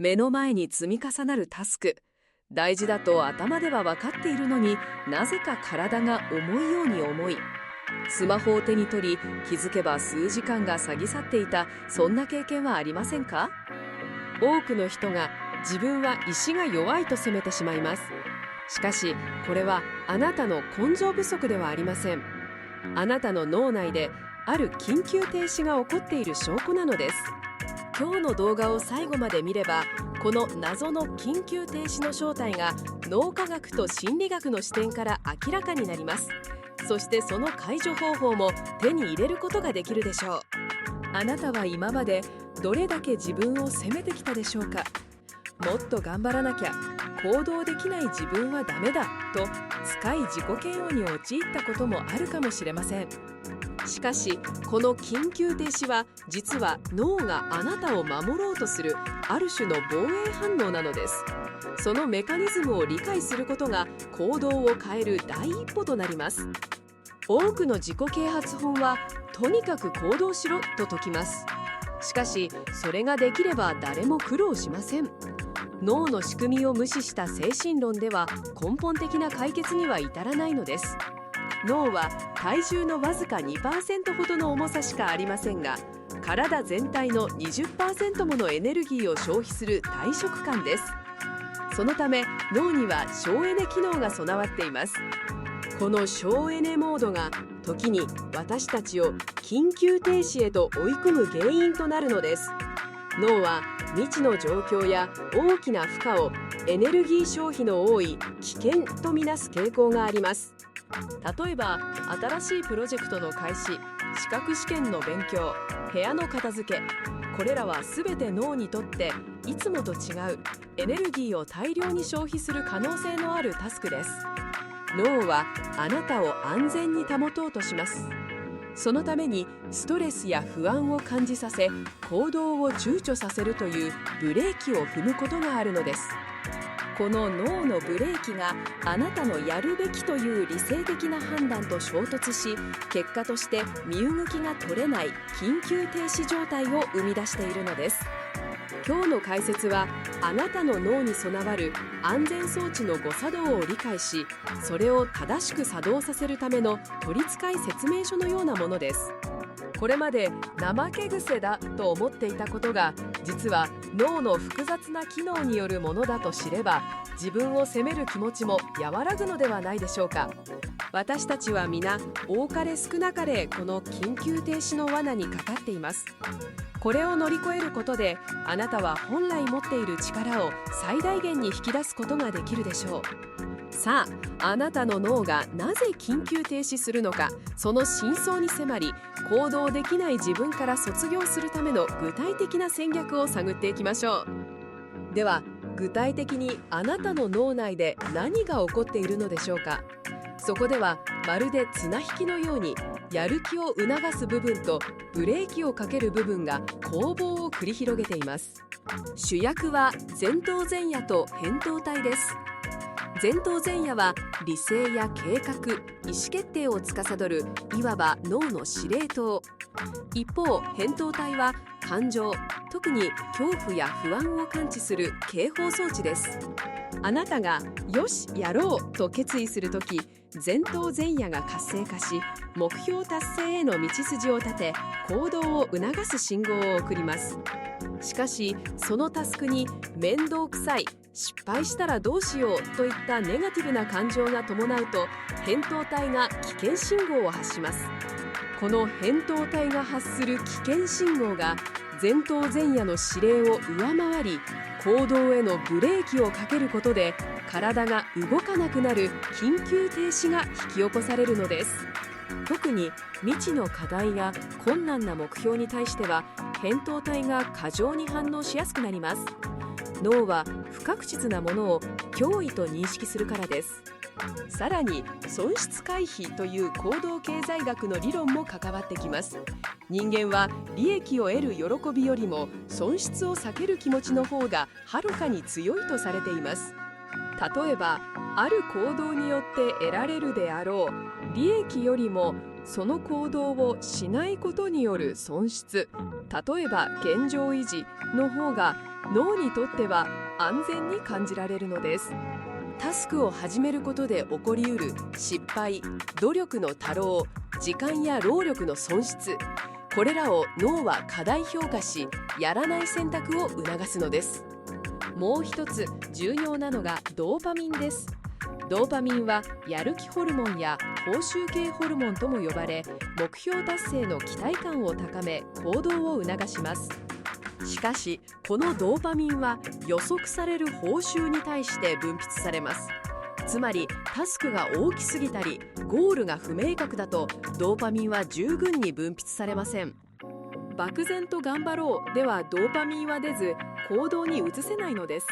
目の前に積み重なるタスク。大事だと頭では分かっているのになぜか体が重いように重い。スマホを手に取り気づけば数時間が過ぎ去っていた、そんな経験はありませんか？多くの人が自分は意志が弱いと責めてしまいます。しかしこれはあなたの根性不足ではありません。あなたの脳内である緊急停止が起こっている証拠なのです。今日の動画を最後まで見れば、この謎の緊急停止の正体が脳科学と心理学の視点から明らかになります。そしてその解除方法も手に入れることができるでしょう。あなたは今までどれだけ自分を責めてきたでしょうか？もっと頑張らなきゃ、行動できない自分はダメだと深い自己嫌悪に陥ったこともあるかもしれません。しかしこの緊急停止は実は脳があなたを守ろうとするある種の防衛反応なのです。そのメカニズムを理解することが行動を変える第一歩となります。多くの自己啓発本はとにかく行動しろと説きます。しかしそれができれば誰も苦労しません。脳の仕組みを無視した精神論では根本的な解決には至らないのです。脳は体重のわずか 2% ほどの重さしかありませんが、体全体の 20% ものエネルギーを消費する大食漢です。そのため脳には省エネ機能が備わっています。この省エネモードが時に私たちを緊急停止へと追い込む原因となるのです。脳は未知の状況や大きな負荷をエネルギー消費の多い危険とみなす傾向があります。例えば新しいプロジェクトの開始、資格試験の勉強、部屋の片付け、これらは全て脳にとっていつもと違うエネルギーを大量に消費する可能性のあるタスクです。脳はあなたを安全に保とうとします。そのためにストレスや不安を感じさせ、行動を躊躇させるというブレーキを踏むことがあるのです。この脳のブレーキがあなたのやるべきという理性的な判断と衝突し、結果として身動きが取れない緊急停止状態を生み出しているのです。今日の解説はあなたの脳に備わる安全装置の誤作動を理解し、それを正しく作動させるための取り扱い説明書のようなものです。これまで怠け癖だと思っていたことが実は脳の複雑な機能によるものだと知れば、自分を責める気持ちも和らぐのではないでしょうか。私たちは皆多かれ少なかれこの緊急停止の罠にかかっています。これを乗り越えることであなたは本来持っている力を最大限に引き出すことができるでしょう。さあ、あなたの脳がなぜ緊急停止するのか、その真相に迫り、行動できない自分から卒業するための具体的な戦略を探っていきましょう。では、具体的にあなたの脳内で何が起こっているのでしょうか。そこではまるで綱引きのように、やる気を促す部分とブレーキをかける部分が攻防を繰り広げています。主役は前頭前野と扁桃体です。前頭前野は理性や計画、意思決定を司るいわば脳の司令塔。一方、扁桃体は感情、特に恐怖や不安を感知する警報装置です。あなたがよしやろうと決意するとき、前頭前野が活性化し、目標達成への道筋を立て、行動を促す信号を送ります。しかしそのタスクに面倒くさい、失敗したらどうしようといったネガティブな感情が伴うと、扁桃体が危険信号を発します。この扁桃体が発する危険信号が前頭前野の指令を上回り、行動へのブレーキをかけることで体が動かなくなる緊急停止が引き起こされるのです。特に未知の課題や困難な目標に対しては扁桃体が過剰に反応しやすくなります。脳は不確実なものを脅威と認識するからです。さらに損失回避という行動経済学の理論も関わってきます。人間は利益を得る喜びよりも損失を避ける気持ちの方がはるかに強いとされています。例えばある行動によって得られるであろう利益よりもその行動をしないことによる損失、例えば現状維持の方が脳にとっては安全に感じられるのです。タスクを始めることで起こりうる失敗、努力の多労、時間や労力の損失、これらを脳は過大評価し、やらない選択を促すのです。もう一つ重要なのがドーパミンです。ドーパミンはやる気ホルモンや報酬系ホルモンとも呼ばれ、目標達成の期待感を高め、行動を促します。しかし、このドーパミンは予測される報酬に対して分泌されます。つまり、タスクが大きすぎたり、ゴールが不明確だと、ドーパミンは十分に分泌されません。漠然と頑張ろうではドーパミンは出ず、行動に移せないのです。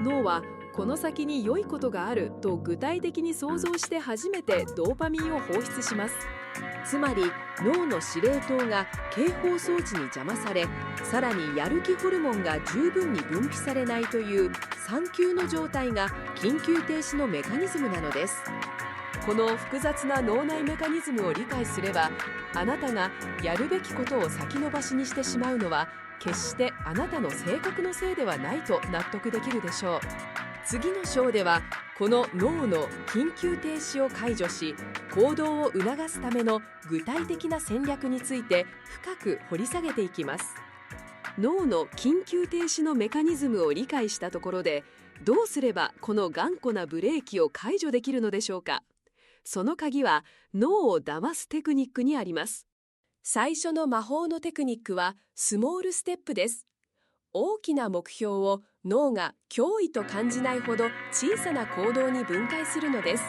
脳はこの先に良いことがあると具体的に想像して初めてドーパミンを放出します。つまり脳の司令塔が警報装置に邪魔され、さらにやる気ホルモンが十分に分泌されないという3級の状態が緊急停止のメカニズムなのです。この複雑な脳内メカニズムを理解すれば、あなたがやるべきことを先延ばしにしてしまうのは決してあなたの性格のせいではないと納得できるでしょう。次の章ではこの脳の緊急停止を解除し、行動を促すための具体的な戦略について深く掘り下げていきます。脳の緊急停止のメカニズムを理解したところで、どうすればこの頑固なブレーキを解除できるのでしょうか。その鍵は脳を騙すテクニックにあります。最初の魔法のテクニックはスモールステップです。大きな目標を脳が脅威と感じないほど小さな行動に分解するのです。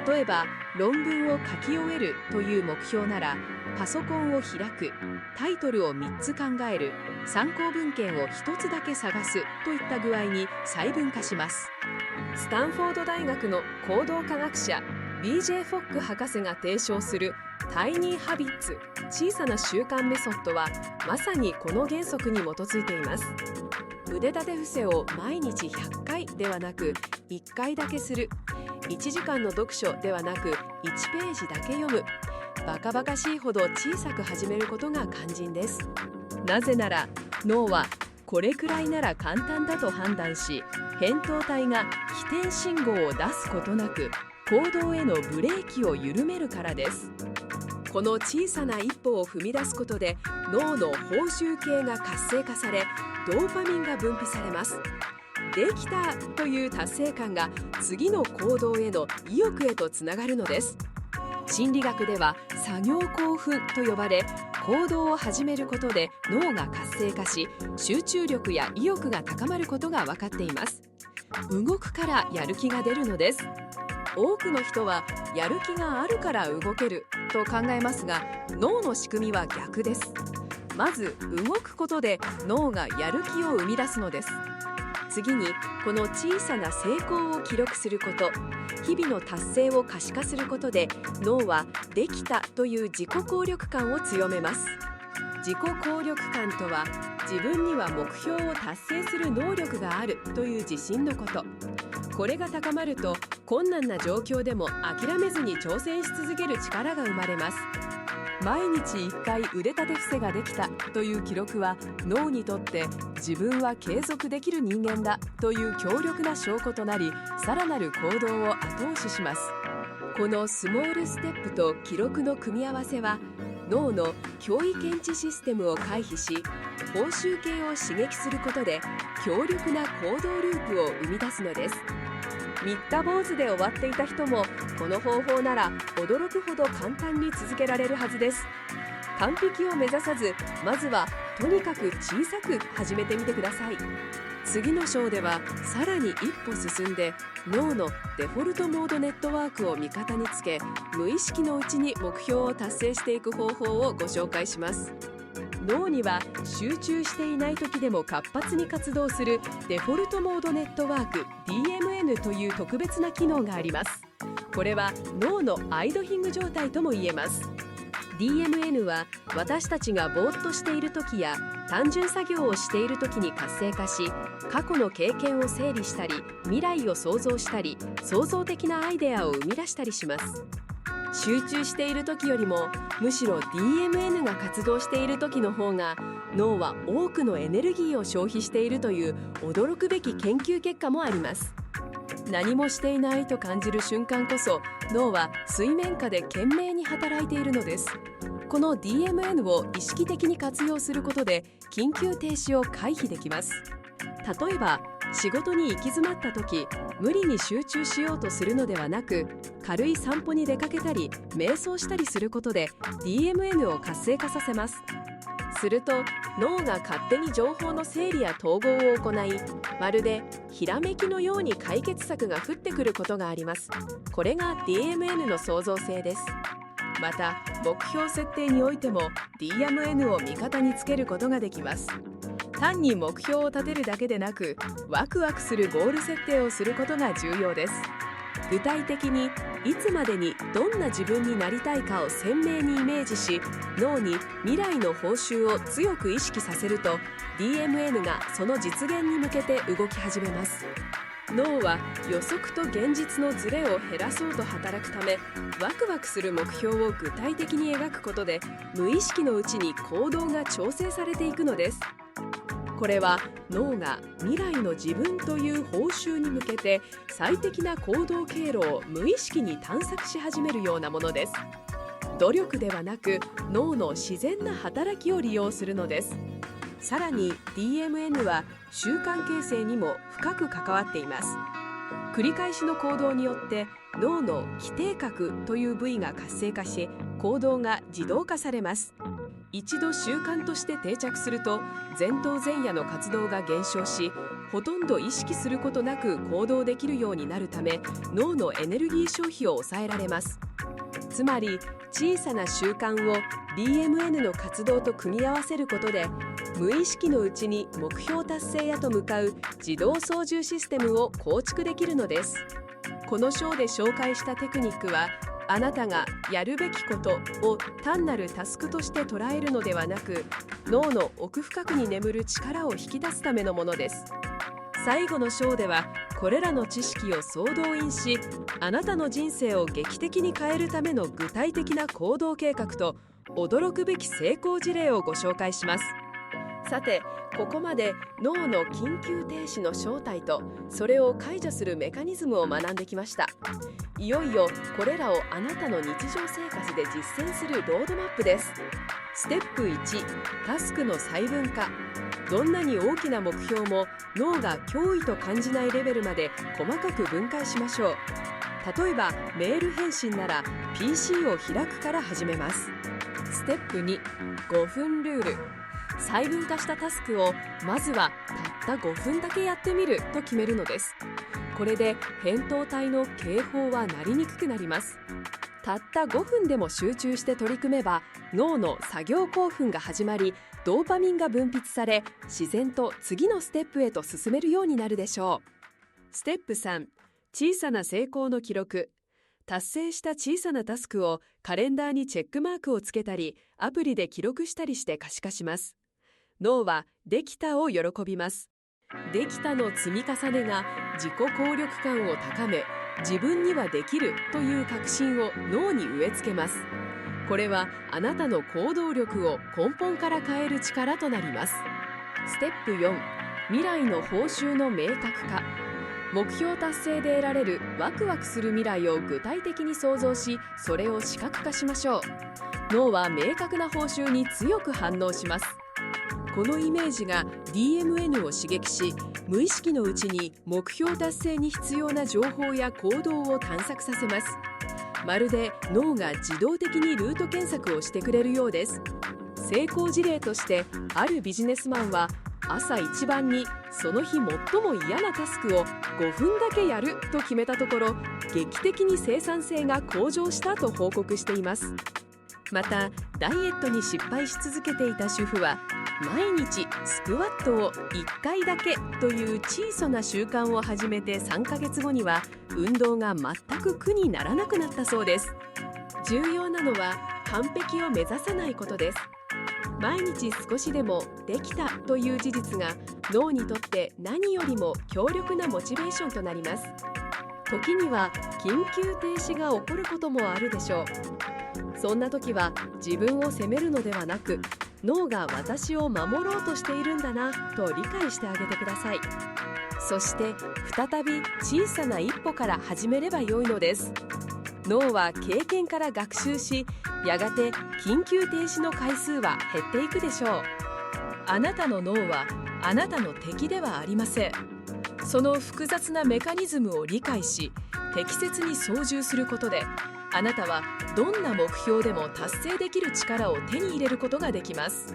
例えば論文を書き終えるという目標なら、パソコンを開く、タイトルを3つ考える、参考文献を1つだけ探すといった具合に細分化します。スタンフォード大学の行動科学者BJ フォック博士が提唱するタイニーハビッツ、小さな習慣メソッドはまさにこの原則に基づいています。腕立て伏せを毎日100回ではなく1回だけする、1時間の読書ではなく1ページだけ読む、バカバカしいほど小さく始めることが肝心です。なぜなら脳はこれくらいなら簡単だと判断し、扁桃体が起点信号を出すことなく行動へのブレーキを緩めるからです。この小さな一歩を踏み出すことで脳の報酬系が活性化され、ドーパミンが分泌されます。できたという達成感が次の行動への意欲へとつながるのです。心理学では作業興奮と呼ばれ、行動を始めることで脳が活性化し、集中力や意欲が高まることが分かっています。動くからやる気が出るのです。多くの人はやる気があるから動けると考えますが、脳の仕組みは逆です。まず動くことで脳がやる気を生み出すのです。次にこの小さな成功を記録すること、日々の達成を可視化することで脳はできたという自己効力感を強めます。自己効力感とは、自分には目標を達成する能力があるという自信のこと。これが高まると困難な状況でも諦めずに挑戦し続ける力が生まれます。毎日1回腕立て伏せができたという記録は、脳にとって自分は継続できる人間だという強力な証拠となり、さらなる行動を後押しします。このスモールステップと記録の組み合わせは、脳の脅威検知システムを回避し、報酬系を刺激することで強力な行動ループを生み出すのです。三日坊主で終わっていた人も、この方法なら驚くほど簡単に続けられるはずです。完璧を目指さず、まずはとにかく小さく始めてみてください。次の章ではさらに一歩進んで、脳のデフォルトモードネットワークを味方につけ、無意識のうちに目標を達成していく方法をご紹介します。脳には集中していない時でも活発に活動するデフォルトモードネットワーク DMN という特別な機能があります。これは脳のアイドヒング状態とも言えます。 DMN は私たちがぼーっとしている時や単純作業をしている時に活性化し、過去の経験を整理したり、未来を想像したり、創造的なアイデアを生み出したりします。集中している時よりもむしろ DMN が活動している時の方が脳は多くのエネルギーを消費しているという驚くべき研究結果もあります。何もしていないと感じる瞬間こそ脳は水面下で懸命に働いているのです。この DMN を意識的に活用することで緊急停止を回避できます。例えば仕事に行き詰まった時、無理に集中しようとするのではなく、軽い散歩に出かけたり瞑想したりすることで DMN を活性化させます。すると脳が勝手に情報の整理や統合を行い、まるでひらめきのように解決策が降ってくることがあります。これが DMN の創造性です。また目標設定においても DMN を味方につけることができます。単に目標を立てるだけでなく、ワクワクするゴール設定をすることが重要です。具体的にいつまでにどんな自分になりたいかを鮮明にイメージし、脳に未来の報酬を強く意識させると DMN がその実現に向けて動き始めます。脳は予測と現実のズレを減らそうと働くため、ワクワクする目標を具体的に描くことで無意識のうちに行動が調整されていくのです。これは脳が未来の自分という報酬に向けて最適な行動経路を無意識に探索し始めるようなものです。努力ではなく脳の自然な働きを利用するのです。さらに DMN は習慣形成にも深く関わっています。繰り返しの行動によって脳の基底核という部位が活性化し、行動が自動化されます。一度習慣として定着すると前頭前野の活動が減少し、ほとんど意識することなく行動できるようになるため、脳のエネルギー消費を抑えられます。つまり小さな習慣を DMN の活動と組み合わせることで、無意識のうちに目標達成へと向かう自動操縦システムを構築できるのです。この章で紹介したテクニックは、あなたがやるべきことを単なるタスクとして捉えるのではなく、脳の奥深くに眠る力を引き出すためのものです。最後の章ではこれらの知識を総動員し、あなたの人生を劇的に変えるための具体的な行動計画と驚くべき成功事例をご紹介します。さて、ここまで脳の緊急停止の正体とそれを解除するメカニズムを学んできました。いよいよこれらをあなたの日常生活で実践するロードマップです。ステップ1、タスクの細分化。どんなに大きな目標も脳が脅威と感じないレベルまで細かく分解しましょう。例えばメール返信なら PC を開くから始めます。ステップ2、5分ルール。細分化したタスクをまずはたった5分だけやってみると決めるのです。これで扁桃体の警報は鳴りにくくなります。たった5分でも集中して取り組めば、脳の作業興奮が始まり、ドーパミンが分泌され、自然と次のステップへと進めるようになるでしょう。ステップ3、小さな成功の記録。達成した小さなタスクをカレンダーにチェックマークをつけたり、アプリで記録したりして可視化します。脳はできたを喜びます。できたの積み重ねが自己効力感を高め、自分にはできるという確信を脳に植え付けます。これはあなたの行動力を根本から変える力となります。ステップ4、未来の報酬の明確化。目標達成で得られるワクワクする未来を具体的に想像し、それを視覚化しましょう。脳は明確な報酬に強く反応します。このイメージが DMN を刺激し、無意識のうちに目標達成に必要な情報や行動を探索させます。まるで脳が自動的にルート検索をしてくれるようです。成功事例として、あるビジネスマンは朝一番にその日最も嫌なタスクを5分だけやると決めたところ、劇的に生産性が向上したと報告しています。また、ダイエットに失敗し続けていた主婦は、毎日スクワットを1回だけという小さな習慣を始めて3ヶ月後には運動が全く苦にならなくなったそうです。重要なのは完璧を目指さないことです。毎日少しでもできたという事実が脳にとって何よりも強力なモチベーションとなります。時には緊急停止が起こることもあるでしょう。そんな時は自分を責めるのではなく、脳が私を守ろうとしているんだなと理解してあげてください。そして再び小さな一歩から始めればよいのです。脳は経験から学習し、やがて緊急停止の回数は減っていくでしょう。あなたの脳はあなたの敵ではありません。その複雑なメカニズムを理解し、適切に操縦することで、あなたはどんな目標でも達成できる力を手に入れることができます。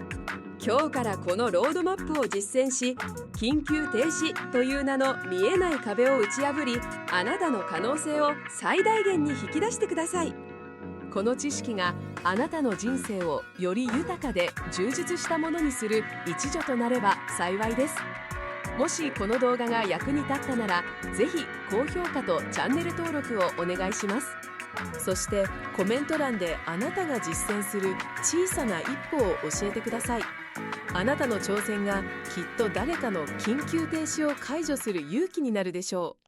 今日からこのロードマップを実践し、緊急停止という名の見えない壁を打ち破り、あなたの可能性を最大限に引き出してください。この知識があなたの人生をより豊かで充実したものにする一助となれば幸いです。もしこの動画が役に立ったなら、ぜひ高評価とチャンネル登録をお願いします。そしてコメント欄であなたが実践する小さな一歩を教えてください。あなたの挑戦がきっと誰かの緊急停止を解除する勇気になるでしょう。